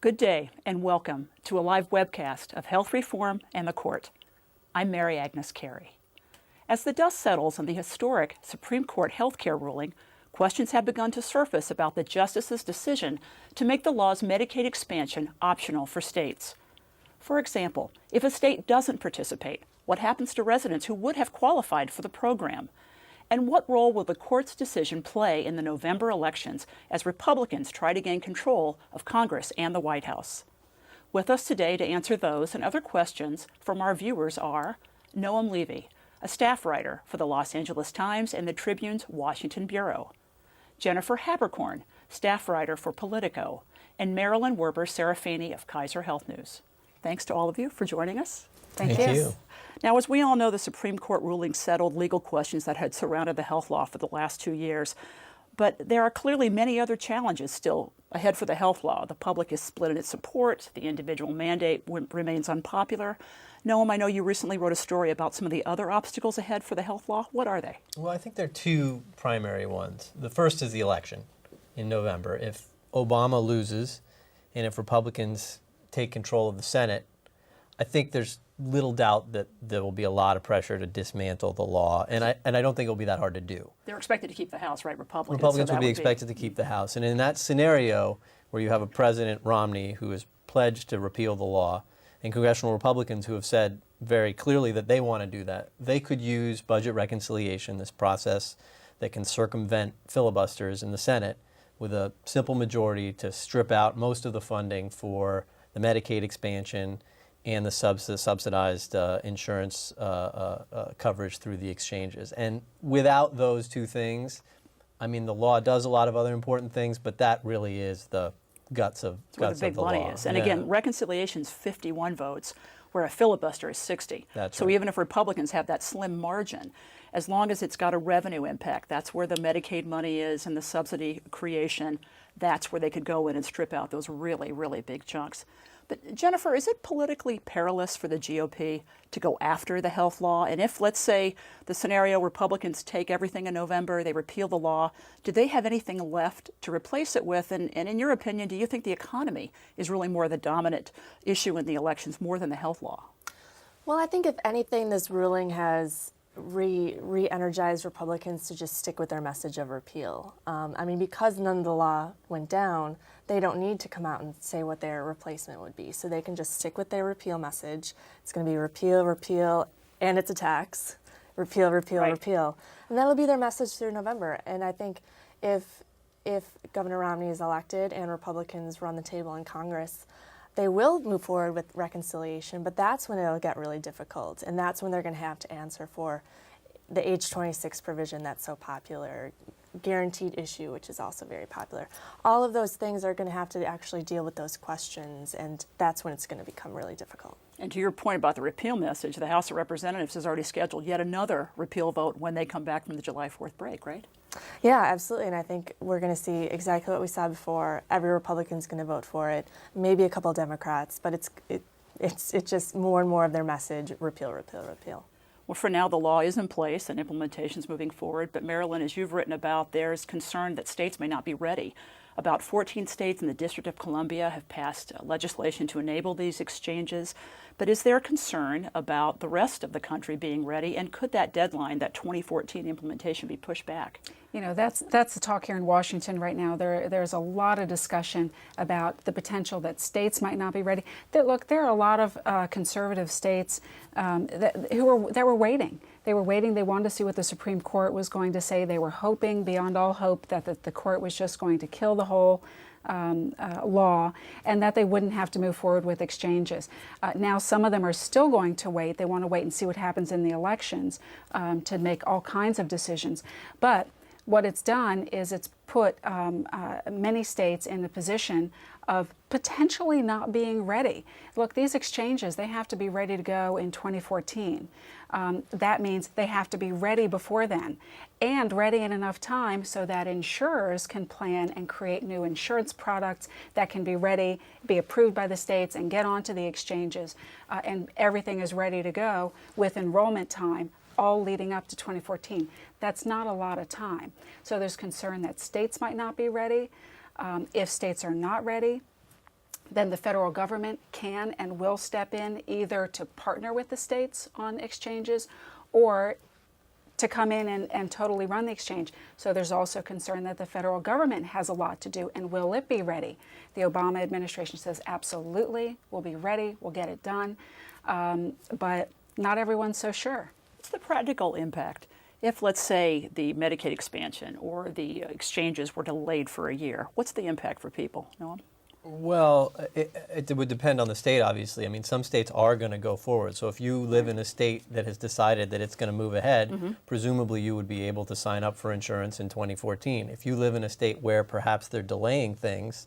Good day and welcome to a live webcast of Health Reform and the Court. I'm Agnes Carey. As the dust settles on the historic Supreme Court healthcare ruling, questions have begun to surface about the justice's decision to make the law's Medicaid expansion optional for states. For example, if a state doesn't participate, what happens to residents who would have qualified for the program? And what role will the court's decision play in the November elections as Republicans try to gain control of Congress and the White House? With us today to answer those and other questions from our viewers are Noam Levey, a staff writer for the Los Angeles Times and the Tribune's Washington Bureau; Jennifer Haberkorn, staff writer for Politico; and Marilyn Werber Serafini of Kaiser Health News. Thanks to all of you for joining us. Thank you. Now, as we all know, the Supreme Court ruling settled legal questions that had surrounded the health law for the last 2 years. But there are clearly many other challenges still ahead for the health law. The public is split in its support. The individual mandate remains unpopular. Noam, I know you recently wrote a story about some of the other obstacles ahead for the health law. What are they? Well, I think there are two primary ones. The first is the election in November. If Obama loses and if Republicans take control of the Senate, I think there's little doubt that there will be a lot of pressure to dismantle the law, and I don't think it'll be that hard to do. They're expected to keep the House, right? Republicans will be expected to keep the House, and in that scenario where you have a President Romney who has pledged to repeal the law, and congressional Republicans who have said very clearly that they want to do that, they could use budget reconciliation, this process that can circumvent filibusters in the Senate, with a simple majority to strip out most of the funding for the Medicaid expansion and the subsidized insurance coverage through the exchanges. And without those two things, I mean, the law does a lot of other important things, but that really is the guts of the law. Where the big money is. And again, reconciliation's 51 votes, where a filibuster is 60. That's so right. Even if Republicans have that slim margin, as long as it's got a revenue impact, that's where the Medicaid money is and the subsidy creation, that's where they could go in and strip out those really, really big chunks. But Jennifer, is it politically perilous for the GOP to go after the health law? And if, let's say, the scenario Republicans take everything in November, they repeal the law, do they have anything left to replace it with? And in your opinion, do you think the economy is really more the dominant issue in the elections more than the health law? Well, I think if anything, this ruling has re-energized Republicans to just stick with their message of repeal. I mean, because none of the law went down, they don't need to come out and say what their replacement would be. So they can just stick with their repeal message. It's going to be repeal, repeal, and it's a tax. Repeal, repeal, right. Repeal. And that'll be their message through November. And I think if Governor Romney is elected and Republicans run the table in Congress, they will move forward with reconciliation, but that's when it'll get really difficult. And that's when they're going to have to answer for the age 26 provision that's so popular, guaranteed issue, which is also very popular. All of those things are going to have to actually deal with those questions, and that's when it's going to become really difficult. And to your point about the repeal message, the House of Representatives has already scheduled yet another repeal vote when they come back from the July 4th break, right? Yeah, absolutely. And I think we're going to see exactly what we saw before. Every Republican's going to vote for it, maybe a couple of Democrats, but it's just more and more of their message, repeal, repeal, repeal. Well, for now, the law is in place and implementation is moving forward. But Marilyn, as you've written about, there's concern that states may not be ready. About 14 states in the District of Columbia have passed legislation to enable these exchanges. But is there concern about the rest of the country being ready? And could that deadline, that 2014 implementation, be pushed back? You know, that's the talk here in Washington right now. There's a lot of discussion about the potential that states might not be ready. Look, there are a lot of conservative states that were waiting. They were waiting. They wanted to see what the Supreme Court was going to say. They were hoping beyond all hope that the court was just going to kill the whole law and that they wouldn't have to move forward with exchanges. Now some of them are still going to wait. They want to wait and see what happens in the elections to make all kinds of decisions. But what it's done is it's put many states in the position of potentially not being ready. Look, these exchanges, they have to be ready to go in 2014. That means they have to be ready before then and ready in enough time so that insurers can plan and create new insurance products that can be ready, be approved by the states and get onto the exchanges. And everything is ready to go with enrollment time all leading up to 2014. That's not a lot of time. So there's concern that states might not be ready. If states are not ready, then the federal government can and will step in either to partner with the states on exchanges or to come in and totally run the exchange. So there's also concern that the federal government has a lot to do, and will it be ready? The Obama administration says absolutely, we'll be ready, we'll get it done, but not everyone's so sure. What's the practical impact if, let's say, the Medicaid expansion or the exchanges were delayed for a year? What's the impact for people, Noam? Well, it would depend on the state, obviously. I mean, some states are going to go forward. So if you live in a state that has decided that it's going to move ahead, presumably you would be able to sign up for insurance in 2014. If you live in a state where perhaps they're delaying things,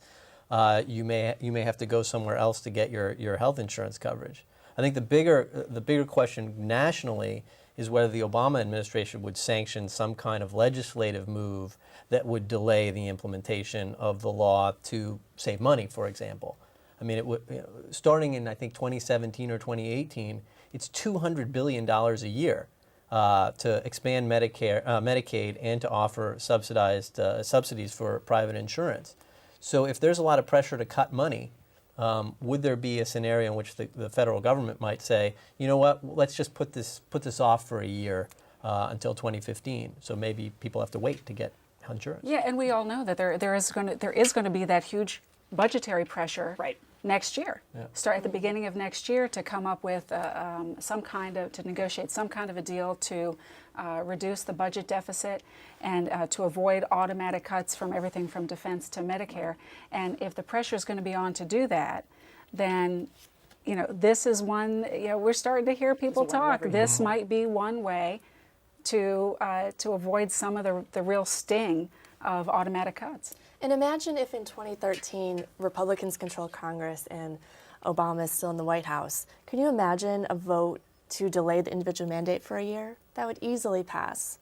you may have to go somewhere else to get your health insurance coverage. I think the bigger question nationally is whether the Obama administration would sanction some kind of legislative move that would delay the implementation of the law to save money, for example. I mean, it would, starting in, I think, 2017 or 2018, it's $200 billion a year to expand Medicaid and to offer subsidized subsidies for private insurance. So if there's a lot of pressure to cut money, would there be a scenario in which the federal government might say, you know what, let's just put this off for a year until 2015, so maybe people have to wait to get insurance? Yeah, and we all know that there is going to be that huge budgetary pressure next year. Yeah. Start at the beginning of next year to come up with to negotiate some kind of a deal to reduce the budget deficit and to avoid automatic cuts from everything from defense to Medicare. And if the pressure is going to be on to do that, then this is one. We're starting to hear people talk. This might be one way to avoid some of the real sting of automatic cuts. And imagine if in 2013 Republicans control Congress and Obama is still in the White House. Can you imagine a vote to delay the individual mandate for a year? That would easily pass.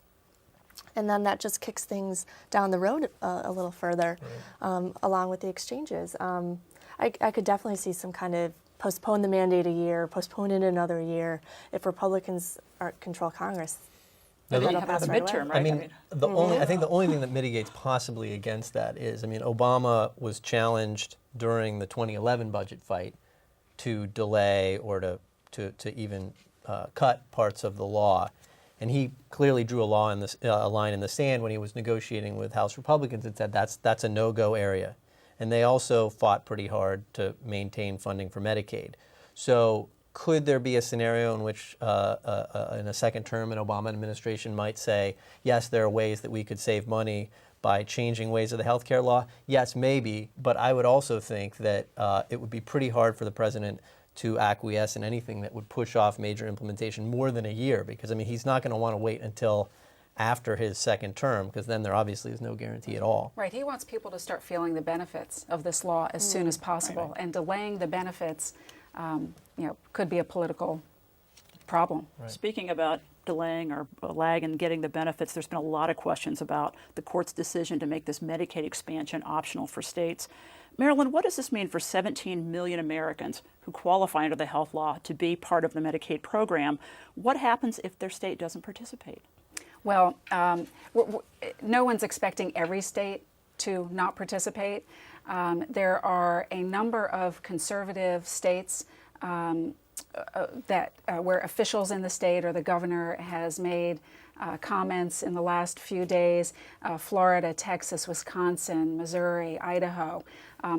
And then that just kicks things down the road a little further, along with the exchanges. I could definitely see some kind of postpone the mandate a year, postpone it another year if Republicans control Congress. Now, you have the midterm, right? I mean, I think the only thing that mitigates possibly against that is, I mean, Obama was challenged during the 2011 budget fight to delay or to even cut parts of the law, and he clearly drew a line in the sand when he was negotiating with House Republicans and said that's a no-go area, and they also fought pretty hard to maintain funding for Medicaid. So could there be a scenario in which in a second term an Obama administration might say, yes, there are ways that we could save money by changing ways of the healthcare law? Yes, maybe, but I would also think that it would be pretty hard for the president to acquiesce in anything that would push off major implementation more than a year, because I mean he's not going to want to wait until after his second term, because then there obviously is no guarantee at all. Right, he wants people to start feeling the benefits of this law as soon as possible, and delaying the benefits could be a political problem. Right. Speaking about delaying or a lag in getting the benefits, there's been a lot of questions about the court's decision to make this Medicaid expansion optional for states. Marilyn, what does this mean for 17 million Americans who qualify under the health law to be part of the Medicaid program? What happens if their state doesn't participate? Well, no one's expecting every state to not participate. There are a number of conservative states where officials in the state or the governor has made comments in the last few days, Florida, Texas, Wisconsin, Missouri, Idaho.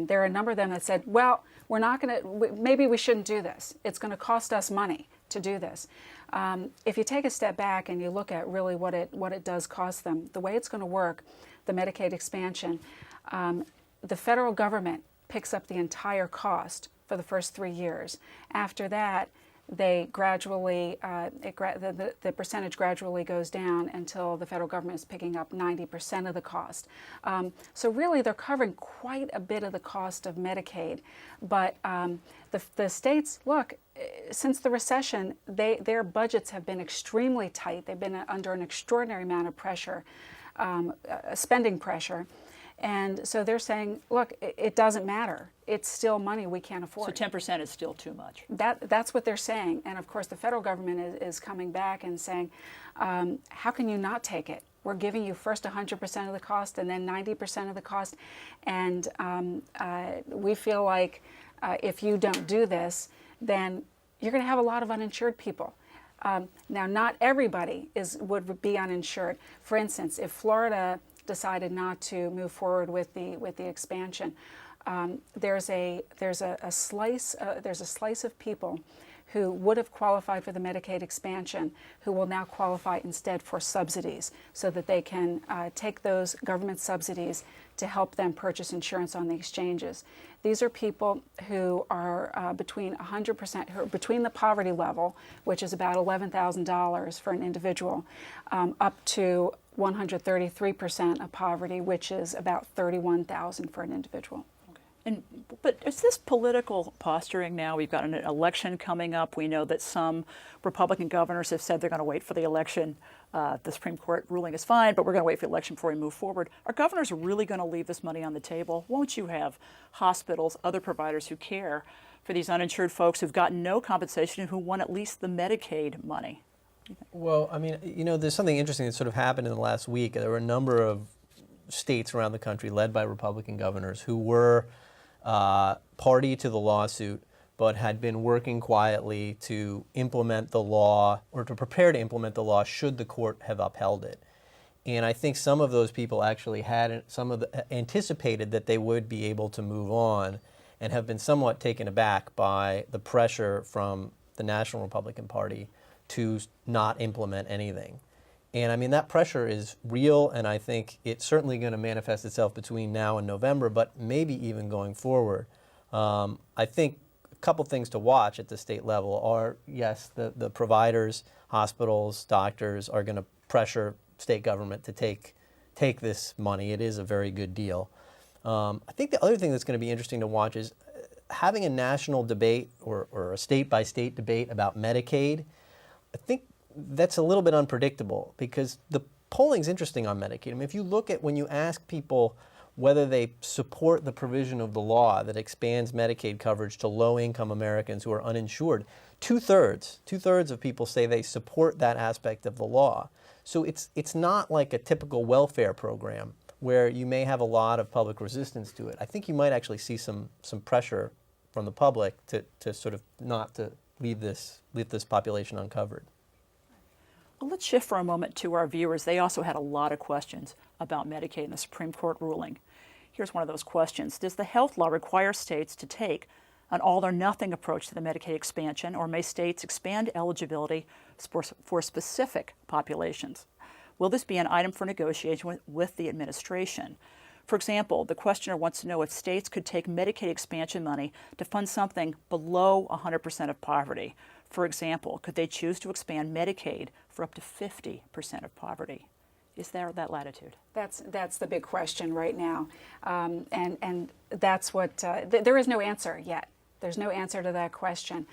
There are a number of them that said, well, we're not going to, maybe we shouldn't do this. It's going to cost us money to do this. If you take a step back and you look at really what it does cost them, the way it's going to work, the Medicaid expansion, the federal government picks up the entire cost for the first 3 years. After that, they gradually, the percentage gradually goes down until the federal government is picking up 90% of the cost. So really, they're covering quite a bit of the cost of Medicaid. But the states, look, since the recession, their budgets have been extremely tight. They've been under an extraordinary amount of pressure, spending pressure. And so they're saying, look, it doesn't matter. It's still money we can't afford. So 10% is still too much. That's what they're saying. And of course, the federal government is coming back and saying, how can you not take it? We're giving you first 100% of the cost and then 90% of the cost. And we feel like if you don't do this, then you're going to have a lot of uninsured people. Now, not everybody would be uninsured. For instance, if Florida decided not to move forward with the expansion, there's a slice of people who would have qualified for the Medicaid expansion who will now qualify instead for subsidies, so that they can take those government subsidies to help them purchase insurance on the exchanges. These are people who are between 100%, who are between the poverty level, which is about $11,000 for an individual, up to 133% of poverty, which is about $31,000 for an individual. But is this political posturing now? We've got an election coming up. We know that some Republican governors have said they're going to wait for the election. The Supreme Court ruling is fine, but we're going to wait for the election before we move forward. Are governors really going to leave this money on the table? Won't you have hospitals, other providers who care for these uninsured folks who've gotten no compensation and who want at least the Medicaid money? Well, I mean, there's something interesting that sort of happened in the last week. There were a number of states around the country led by Republican governors who were party to the lawsuit, but had been working quietly to implement the law, or to prepare to implement the law should the court have upheld it. And I think some of those people actually had anticipated that they would be able to move on, and have been somewhat taken aback by the pressure from the National Republican Party to not implement anything. And I mean, that pressure is real, and I think it's certainly going to manifest itself between now and November, but maybe even going forward. I think a couple things to watch at the state level are, yes, the providers, hospitals, doctors are going to pressure state government to take this money. It is a very good deal. I think the other thing that's going to be interesting to watch is having a national debate or a state-by-state debate about Medicaid. I think that's a little bit unpredictable, because the polling's interesting on Medicaid. I mean, if you look at when you ask people whether they support the provision of the law that expands Medicaid coverage to low-income Americans who are uninsured, two-thirds of people say they support that aspect of the law. So it's not like a typical welfare program where you may have a lot of public resistance to it. I think you might actually see some pressure from the public to sort of not to leave this population uncovered. Well, let's shift for a moment to our viewers. They also had a lot of questions about Medicaid and the Supreme Court ruling. Here's one of those questions. Does the health law require states to take an all-or-nothing approach to the Medicaid expansion, or may states expand eligibility for specific populations? Will this be an item for negotiation with the administration? For example, the questioner wants to know if states could take Medicaid expansion money to fund something below 100% of poverty. For example, could they choose to expand Medicaid for up to 50% of poverty? Is there that latitude? That's the big question right now, and that's what there is no answer yet. There's no answer to that question.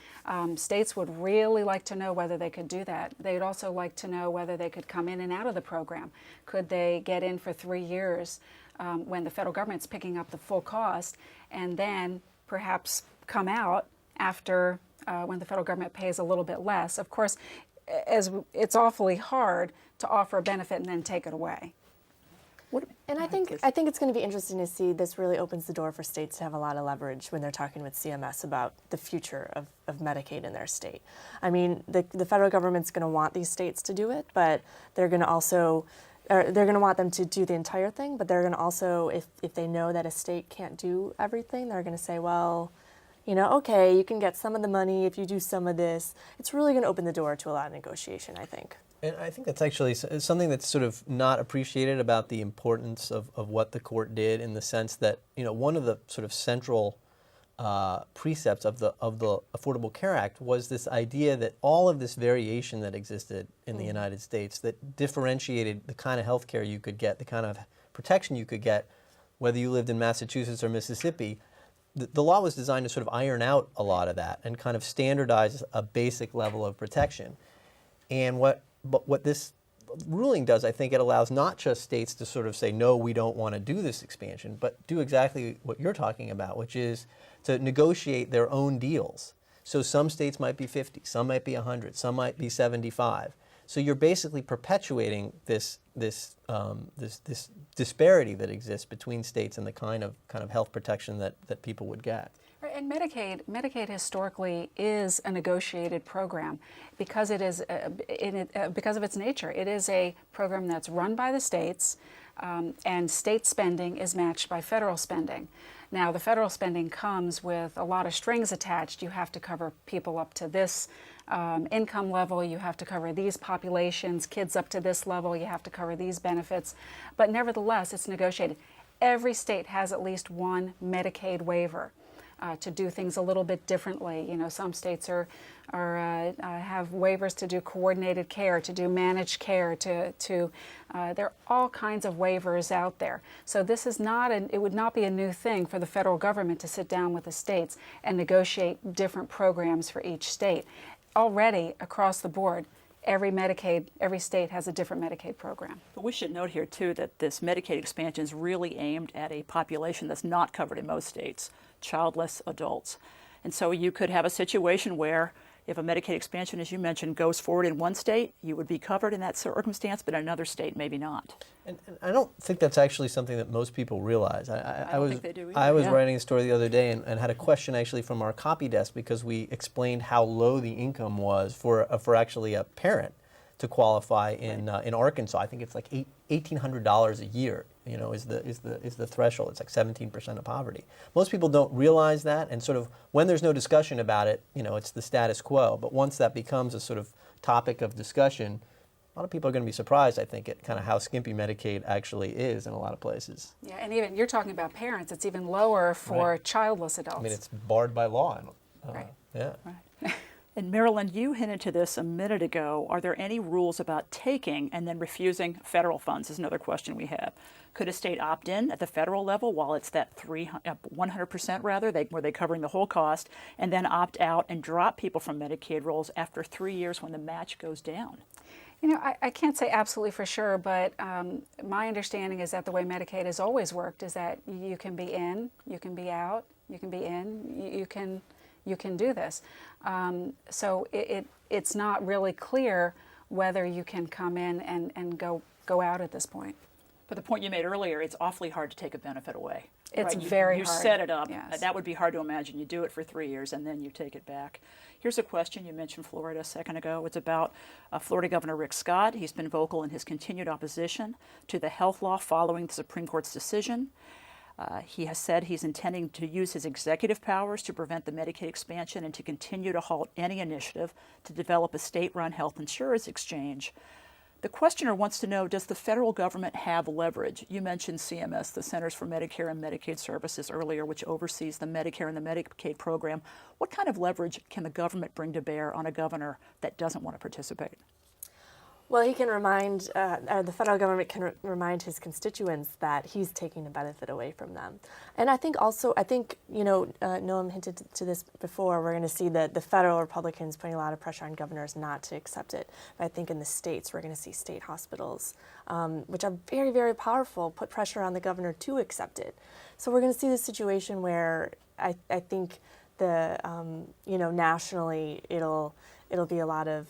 States would really like to know whether they could do that. They'd also like to know whether they could come in and out of the program. Could they get in for 3 years when the federal government's picking up the full cost, and then perhaps come out after when the federal government pays a little bit less? Of course, as it's awfully hard to offer a benefit and then take it away. And I think it's going to be interesting to see. This really opens the door for states to have a lot of leverage when they're talking with CMS about the future of Medicaid in their state. I mean, the federal government's going to want these states to do it, but they're going to also, they're going to want them to do the entire thing, but they're going to also, if they know that a state can't do everything, they're going to say, well, okay, you can get some of the money if you do some of this. It's really going to open the door to a lot of negotiation, I think. And I think that's actually something that's sort of not appreciated about the importance of what the court did, in the sense that, one of the sort of central precepts of the Affordable Care Act was this idea that all of this variation that existed in the United States, that differentiated the kind of health care you could get, the kind of protection you could get, whether you lived in Massachusetts or Mississippi. The law was designed to sort of iron out a lot of that and kind of standardize a basic level of protection. And what this ruling does, I think it allows not just states to sort of say, no, we don't want to do this expansion, but do exactly what you're talking about, which is to negotiate their own deals. So some states might be 50, some might be 100, some might be 75. So you're basically perpetuating this disparity that exists between states and the kind of health protection that people would get. And Medicaid historically is a negotiated program because it is because of its nature. It is a program that's run by the states, and state spending is matched by federal spending. Now, the federal spending comes with a lot of strings attached. You have to cover people up to this income level. You have to cover these populations, kids up to this level. You have to cover these benefits. But nevertheless, it's negotiated. Every state has at least one Medicaid waiver to do things a little bit differently. You know, some states have waivers to do coordinated care, to do managed care, there are all kinds of waivers out there. So this is not, it would not be a new thing for the federal government to sit down with the states and negotiate different programs for each state. Already across the board, every state has a different Medicaid program. But we should note here, too, that this Medicaid expansion is really aimed at a population that's not covered in most states, childless adults. And so you could have a situation where if a Medicaid expansion, as you mentioned, goes forward in one state, you would be covered in that circumstance, but in another state, maybe not. And I don't think that's actually something that most people realize. I don't think they do either. I was writing a story the other day and had a question actually from our copy desk because we explained how low the income was for actually a parent to qualify in Arkansas. I think it's like $1,800 a year. You know, is the threshold. It's like 17% of poverty. Most people don't realize that, and sort of when there's no discussion about it, you know, it's the status quo. But once that becomes a sort of topic of discussion, a lot of people are going to be surprised, I think, at kind of how skimpy Medicaid actually is in a lot of places. Yeah, and even you're talking about parents. It's even lower for childless adults. I mean, it's barred by law. Right. Yeah. Right. And Marilyn, you hinted to this a minute ago. Are there any rules about taking and then refusing federal funds is another question we have. Could a state opt in at the federal level while it's that 100% rather, where they're covering the whole cost, and then opt out and drop people from Medicaid rolls after 3 years when the match goes down? You know, I can't say absolutely for sure, but my understanding is that the way Medicaid has always worked is that you can be in, you can be out, you can be in, you can do this. So it's not really clear whether you can come in and go out at this point. But the point you made earlier, it's awfully hard to take a benefit away. It's right? very you hard. You set it up. Yes. That would be hard to imagine. You do it for 3 years and then you take it back. Here's a question. You mentioned Florida a second ago. It's about Florida Governor Rick Scott. He's been vocal in his continued opposition to the health law following the Supreme Court's decision. He has said he's intending to use his executive powers to prevent the Medicaid expansion and to continue to halt any initiative to develop a state-run health insurance exchange. The questioner wants to know, does the federal government have leverage? You mentioned CMS, the Centers for Medicare and Medicaid Services earlier, which oversees the Medicare and the Medicaid program. What kind of leverage can the government bring to bear on a governor that doesn't want to participate? Well, he can remind, the federal government can remind his constituents that he's taking the benefit away from them. And I think also, Noam hinted to this before, we're going to see the federal Republicans putting a lot of pressure on governors not to accept it. But I think in the states, we're going to see state hospitals, which are very, very powerful, put pressure on the governor to accept it. So we're going to see this situation where I think nationally it'll be a lot of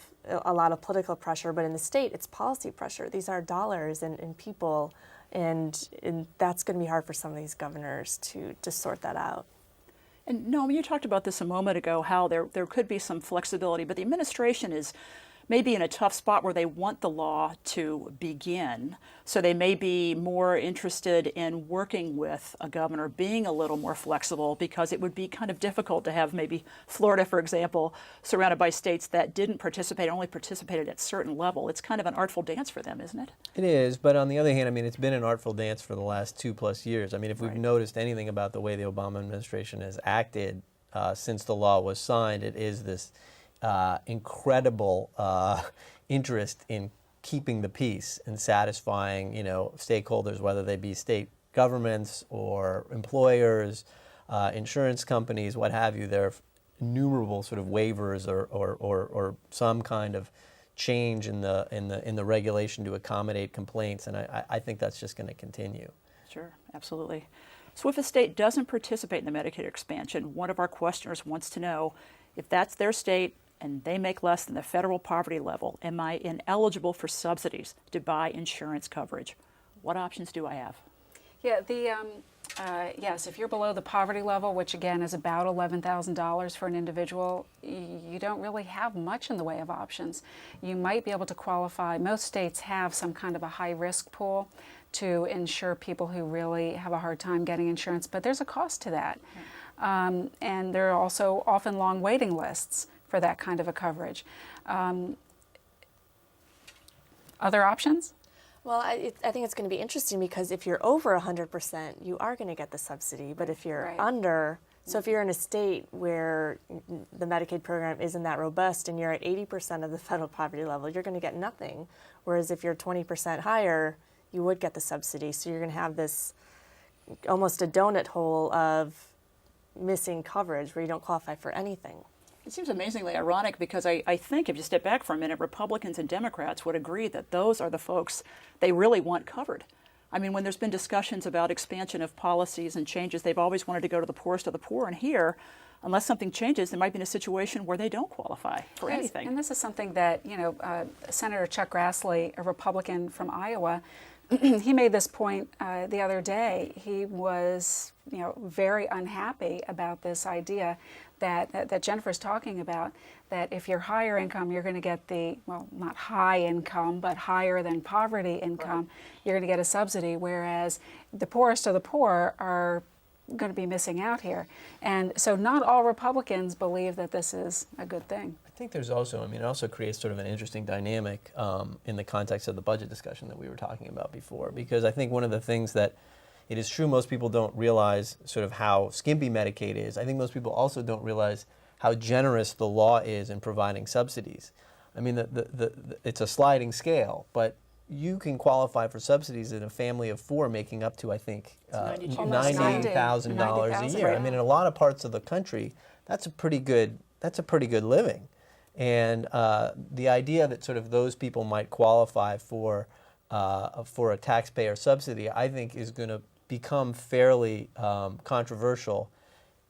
political pressure, but in the state it's policy pressure. These are dollars and people, and that's going to be hard for some of these governors to sort that out. And Noam, you talked about this a moment ago, how there could be some flexibility, but the administration is maybe in a tough spot where they want the law to begin. So they may be more interested in working with a governor, being a little more flexible, because it would be kind of difficult to have maybe Florida, for example, surrounded by states that didn't participate, only participated at a certain level. It's kind of an artful dance for them, isn't it? It is, but on the other hand, I mean, it's been an artful dance for the last 2+ years. I mean, if we've noticed anything about the way the Obama administration has acted since the law was signed, it is this incredible interest in keeping the peace and satisfying, stakeholders, whether they be state governments or employers, insurance companies, what have you. There are innumerable sort of waivers or some kind of change in the regulation to accommodate complaints, and I think that's just going to continue. Sure, absolutely. So if a state doesn't participate in the Medicaid expansion, one of our questioners wants to know if that's their state and they make less than the federal poverty level, am I ineligible for subsidies to buy insurance coverage? What options do I have? Yeah, Yes, if you're below the poverty level, which again is about $11,000 for an individual, you don't really have much in the way of options. You might be able to qualify. Most states have some kind of a high risk pool to insure people who really have a hard time getting insurance, but there's a cost to that. And there are also often long waiting lists for that kind of a coverage. Other options? Well, I think it's going to be interesting because if you're over 100%, you are going to get the subsidy. But if you're Right. under, so if you're in a state where the Medicaid program isn't that robust and you're at 80% of the federal poverty level, you're going to get nothing. Whereas if you're 20% higher, you would get the subsidy. So you're going to have this almost a donut hole of missing coverage where you don't qualify for anything. It seems amazingly ironic because I think if you step back for a minute, Republicans and Democrats would agree that those are the folks they really want covered. I mean, when there's been discussions about expansion of policies and changes, they've always wanted to go to the poorest of the poor. And here, unless something changes, they might be in a situation where they don't qualify for Yes, anything. and this is something that, Senator Chuck Grassley, a Republican from Iowa, he made this point the other day. He was, very unhappy about this idea that Jennifer's talking about, that if you're higher income, you're going to get not high income, but higher than poverty income, right. You're going to get a subsidy, whereas the poorest of the poor are going to be missing out here. And so not all Republicans believe that this is a good thing. I think there's also, it also creates sort of an interesting dynamic in the context of the budget discussion that we were talking about before, because I think one of the things that it is true most people don't realize sort of how skimpy Medicaid is. I think most people also don't realize how generous the law is in providing subsidies. I mean, it's a sliding scale, but you can qualify for subsidies in a family of four making up to, I think, $90,000 a year. Right. I mean, in a lot of parts of the country, that's a pretty good living. And the idea that sort of those people might qualify for a taxpayer subsidy, I think, is going to become fairly controversial,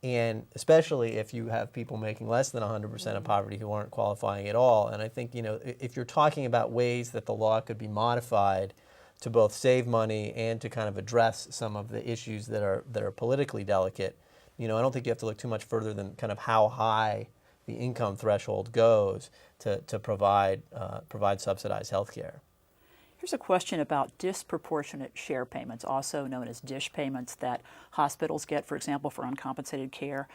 and especially if you have people making less than 100% of poverty who aren't qualifying at all. And I think, if you're talking about ways that the law could be modified to both save money and to kind of address some of the issues that are politically delicate, I don't think you have to look too much further than kind of how high the income threshold goes to provide subsidized health care. Here's a question about disproportionate share payments, also known as DISH payments, that hospitals get, for example, for uncompensated care.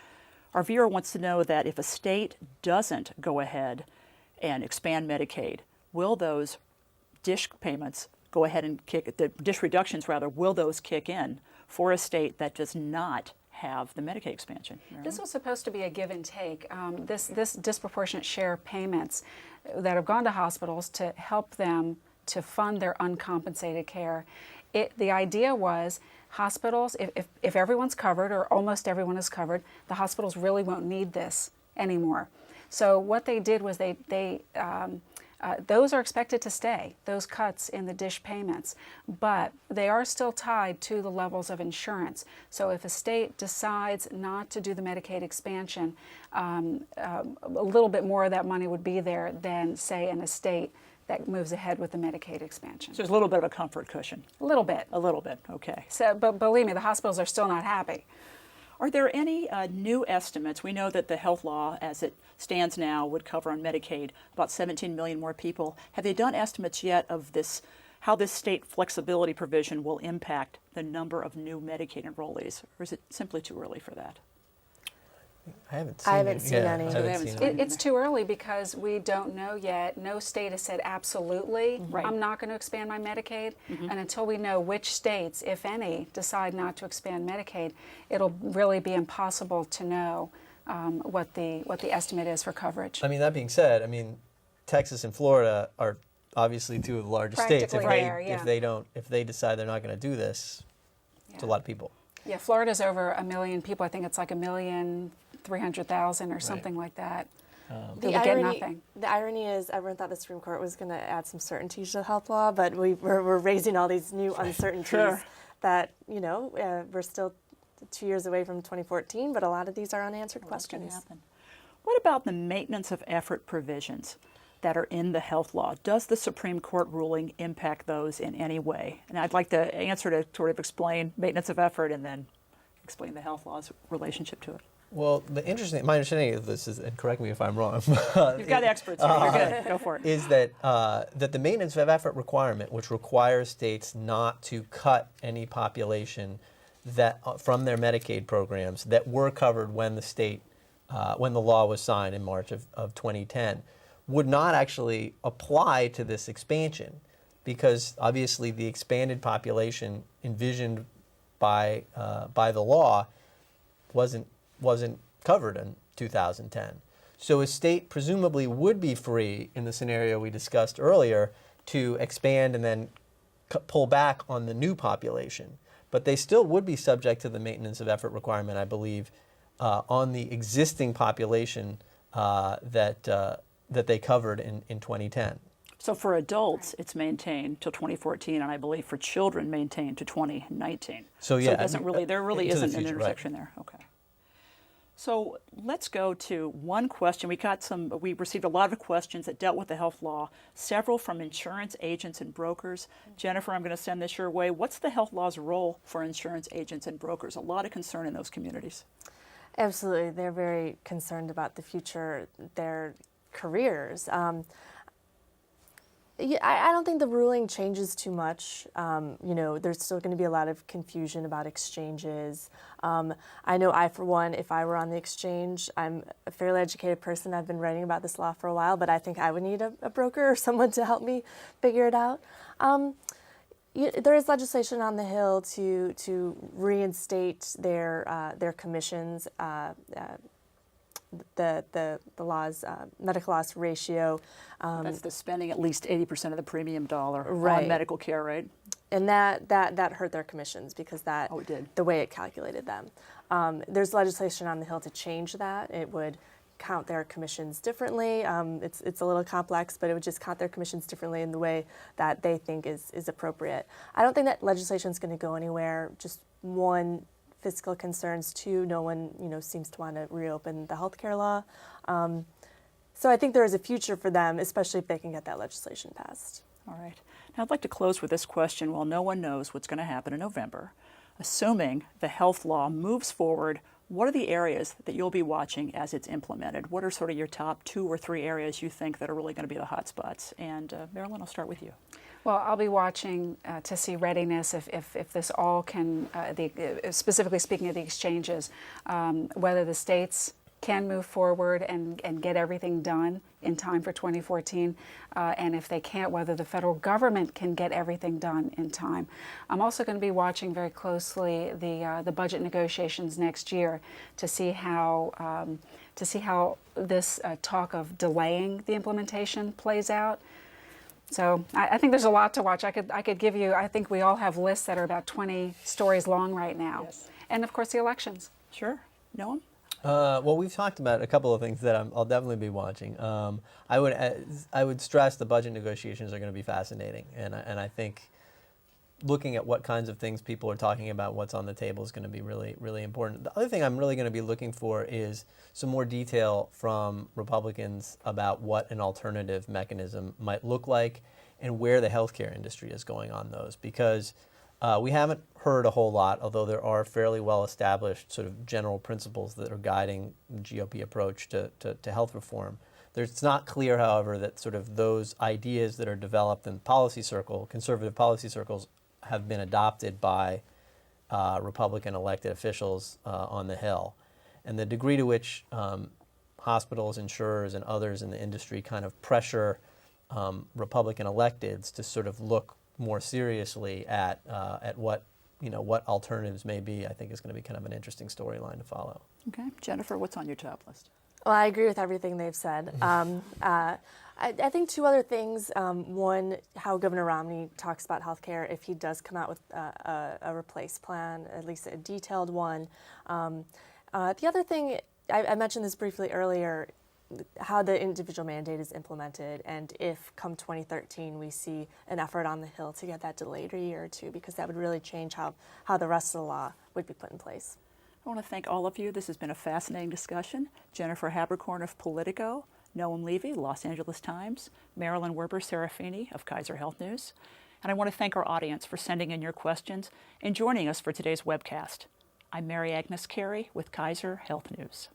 Our viewer wants to know that if a state doesn't go ahead and expand Medicaid, will those DISH payments go ahead and the DISH reductions rather, will those kick in for a state that does not have the Medicaid expansion? Marilyn? This was supposed to be a give and take. This disproportionate share payments that have gone to hospitals to help them to fund their uncompensated care. The idea was hospitals, if everyone's covered or almost everyone is covered, the hospitals really won't need this anymore. So what they did was those are expected to stay, those cuts in the DISH payments, but they are still tied to the levels of insurance. So if a state decides not to do the Medicaid expansion, a little bit more of that money would be there than, say, in a state that moves ahead with the Medicaid expansion. So there's a little bit of a comfort cushion. A little bit. A little bit, okay. So, but believe me, the hospitals are still not happy. Are there any new estimates? We know that the health law, as it stands now, would cover on Medicaid about 17 million more people. Have they done estimates yet of how this state flexibility provision will impact the number of new Medicaid enrollees, or is it simply too early for that? I haven't seen any. It's too early because we don't know yet. No state has said absolutely, right. I'm not going to expand my Medicaid. And until we know which states, if any, decide not to expand Medicaid, it'll really be impossible to know what the estimate is for coverage. I mean, that being said, Texas and Florida are obviously two of the largest states. If they decide they're not going to do this, it's a lot of people. Yeah, Florida's over 1 million people. I think it's like 1,300,000 or something like that. They would get nothing. The irony is everyone thought the Supreme Court was going to add some certainty to the health law, but we're raising all these new uncertainties that, we're still 2 years away from 2014, but a lot of these are unanswered questions. What about the maintenance of effort provisions that are in the health law? Does the Supreme Court ruling impact those in any way? And I'd like the answer to sort of explain maintenance of effort and then explain the health law's relationship to it. Well, my understanding of this is, and correct me if I'm wrong, You've got experts here. You're good. Go for it. is that that the maintenance of effort requirement, which requires states not to cut any population that from their Medicaid programs that were covered when the law was signed in March of 2010, would not actually apply to this expansion, because obviously the expanded population envisioned by the law wasn't covered in 2010. So a state presumably would be free, in the scenario we discussed earlier, to expand and then pull back on the new population. But they still would be subject to the maintenance of effort requirement, I believe, on the existing population that they covered in 2010. So for adults, it's maintained till 2014, and I believe for children, maintained to 2019. So yeah, it doesn't really, there really into the isn't an future, intersection there. Okay. So let's go to one question. We received a lot of questions that dealt with the health law, several from insurance agents and brokers. Jennifer, I'm going to send this your way. What's the health law's role for insurance agents and brokers? A lot of concern in those communities. Absolutely. They're very concerned about the future, their careers. I don't think the ruling changes too much. There's still going to be a lot of confusion about exchanges. I know for one, if I were on the exchange, I'm a fairly educated person. I've been writing about this law for a while, but I think I would need a broker or someone to help me figure it out. There is legislation on the Hill to reinstate their commissions. The law's medical loss ratio. That's the spending at least 80% of the premium dollar right. on medical care, right? And that hurt their commissions because it did. The way it calculated them. There's legislation on the Hill to change that. It would count their commissions differently. It's a little complex, but it would just count their commissions differently in the way that they think is appropriate. I don't think that legislation is going to go anywhere. Just one, fiscal concerns. Two, no one seems to want to reopen the healthcare law. So I think there is a future for them, especially if they can get that legislation passed. All right. Now I'd like to close with this question. While no one knows what's going to happen in November, assuming the health law moves forward, what are the areas that you'll be watching as it's implemented? What are sort of your top 2 or 3 areas you think that are really going to be the hot spots? And Marilyn, I'll start with you. Well, I'll be watching to see readiness if this all can, specifically speaking of the exchanges, whether the states can move forward and get everything done in time for 2014, and if they can't, whether the federal government can get everything done in time. I'm also going to be watching very closely the budget negotiations next year to see how this talk of delaying the implementation plays out. So I think there's a lot to watch. I could give you, I think we all have lists that are about 20 stories long right now. Yes. And of course the elections. Sure. Noam? Well, we've talked about a couple of things that I'll definitely be watching. I would stress the budget negotiations are going to be fascinating, and I think looking at what kinds of things people are talking about, what's on the table, is going to be really, really important. The other thing I'm really going to be looking for is some more detail from Republicans about what an alternative mechanism might look like and where the healthcare industry is going on those, because we haven't heard a whole lot, although there are fairly well-established sort of general principles that are guiding the GOP approach to health reform. It's not clear, however, that sort of those ideas that are developed in conservative policy circles, have been adopted by Republican elected officials on the Hill. And the degree to which hospitals, insurers, and others in the industry kind of pressure Republican electeds to sort of look more seriously at what alternatives may be, I think is going to be kind of an interesting storyline to follow. Okay. Jennifer, what's on your top list? Well, I agree with everything they've said. I think 2 other things. One, how Governor Romney talks about healthcare if he does come out with a replace plan, at least a detailed one. The other thing, I mentioned this briefly earlier, how the individual mandate is implemented, and if come 2013 we see an effort on the Hill to get that delayed a year or 2, because that would really change how the rest of the law would be put in place. I want to thank all of you. This has been a fascinating discussion. Jennifer Haberkorn of Politico, Noam Levey, Los Angeles Times, Marilyn Werber Serafini of Kaiser Health News. And I want to thank our audience for sending in your questions and joining us for today's webcast. I'm Mary Agnes Carey with Kaiser Health News.